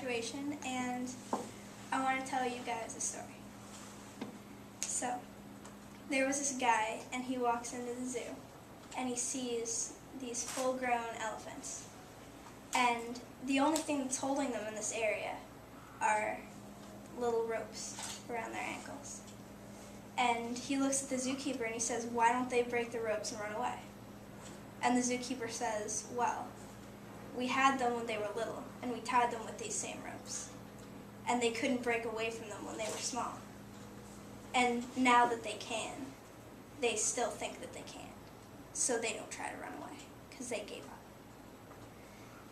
graduation, and I want to tell you guys a story. So, there was this guy, and he walks into the zoo, and he sees these full-grown elephants. And the only thing that's holding them in this area are little ropes around their ankles. And he looks at the zookeeper and he says, "Why don't they break the ropes and run away?" And the zookeeper says, "Well, we had them when they were little, and we tied them with these same ropes. And they couldn't break away from them when they were small. And now that they can, they still think that they can't. So they don't try to run away, because they gave up."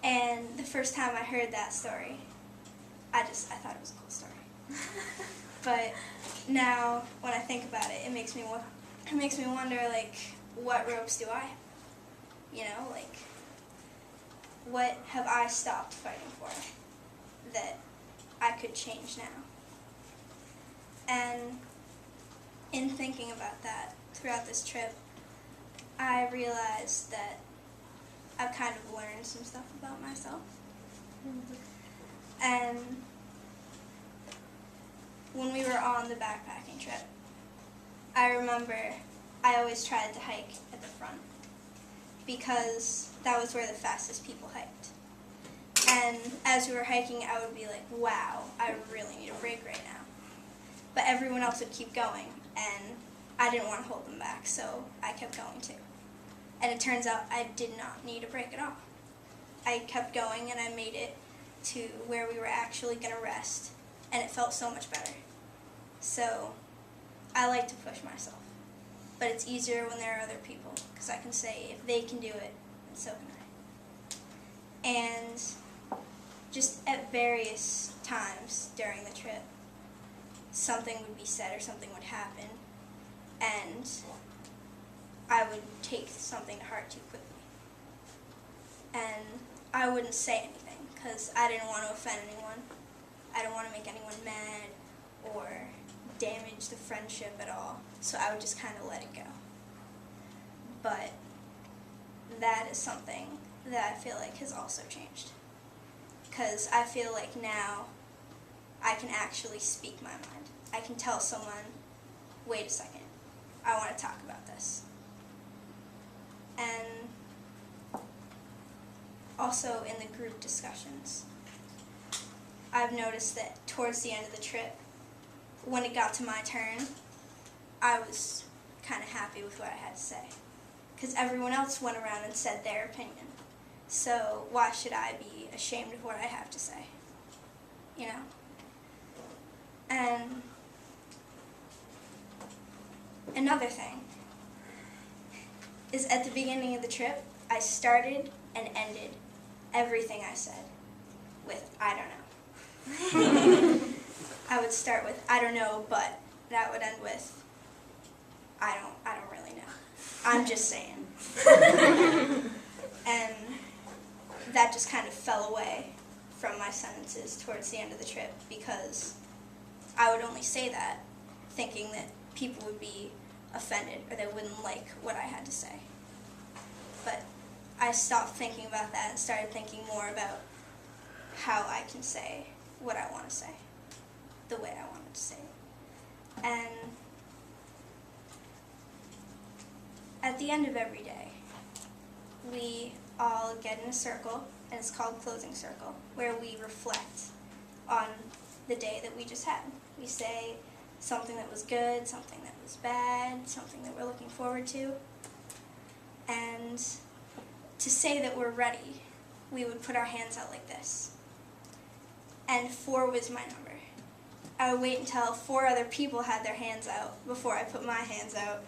And the first time I heard that story, I thought it was a cool story. But now, when I think about it, it makes me wonder, like, what ropes do I have? You know, like, what have I stopped fighting for that I could change now? And in thinking about that throughout this trip, I realized that I've kind of learned some stuff about myself. And when we were on the backpacking trip, I remember I always tried to hike at the front because that was where the fastest people hiked. And as we were hiking, I would be like, wow, I really need a break right now. But everyone else would keep going, and I didn't want to hold them back, so I kept going too. And it turns out I did not need a break at all. I kept going, and I made it to where we were actually going to rest, and it felt so much better. So I like to push myself. But it's easier when there are other people, because I can say, if they can do it, then so can I. And just at various times during the trip, something would be said or something would happen, and I would take something to heart too quickly. And I wouldn't say anything, because I didn't want to offend anyone. I didn't want to make anyone mad or damage the friendship at all, so I would just kind of let it go. But that is something that I feel like has also changed, because I feel like now I can actually speak my mind. I can tell someone, wait a second, I want to talk about this. And also in the group discussions, I've noticed that towards the end of the trip, when it got to my turn, I was kind of happy with what I had to say, because everyone else went around and said their opinion. So why should I be ashamed of what I have to say? You know? And another thing is, at the beginning of the trip, I started and ended everything I said with, "I don't know." I would start with, "I don't know, but," that would end with, I don't really know. I'm just saying." And that just kind of fell away from my sentences towards the end of the trip, because I would only say that thinking that people would be offended or they wouldn't like what I had to say. But I stopped thinking about that and started thinking more about how I can say what I want to say, the way I wanted to say it. And at the end of every day, we all get in a circle, and it's called closing circle, where we reflect on the day that we just had. We say something that was good, something that was bad, something that we're looking forward to. And to say that we're ready, we would put our hands out like this. And 4 was my number. I would wait until 4 other people had their hands out before I put my hands out,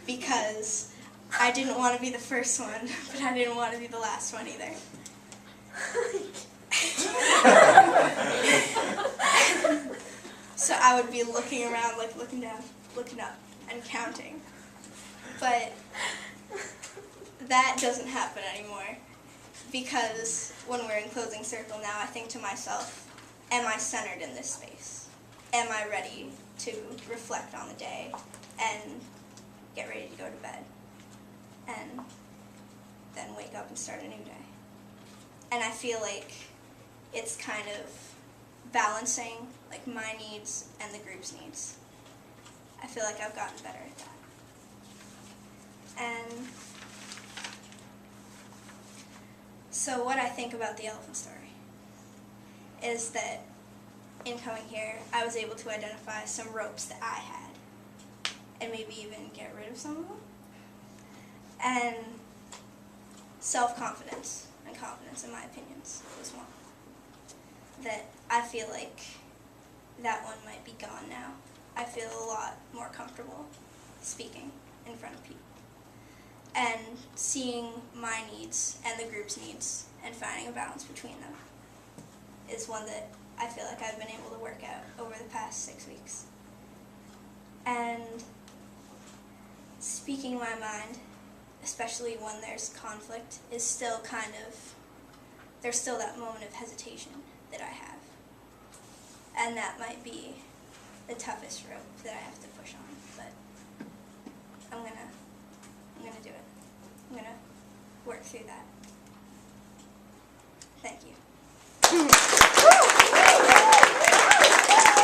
because I didn't want to be the first one, but I didn't want to be the last one either. So I would be looking around, like looking down, looking up, and counting. But that doesn't happen anymore, because when we're in closing circle now, I think to myself, am I centered in this space? Am I ready to reflect on the day and get ready to go to bed? And then wake up and start a new day. And I feel like it's kind of balancing like my needs and the group's needs. I feel like I've gotten better at that. And so what I think about the elephant story is that in coming here, I was able to identify some ropes that I had and maybe even get rid of some of them. And self-confidence and confidence in my opinions was one. That I feel like that one might be gone now. I feel a lot more comfortable speaking in front of people. And seeing my needs and the group's needs and finding a balance between them is one that I feel like I've been able to work out over the past 6 weeks. And speaking my mind, especially when there's conflict, is still there's still that moment of hesitation that I have. And that might be the toughest rope that I have to push on, but I'm gonna do it. I'm gonna work through that. Thank you.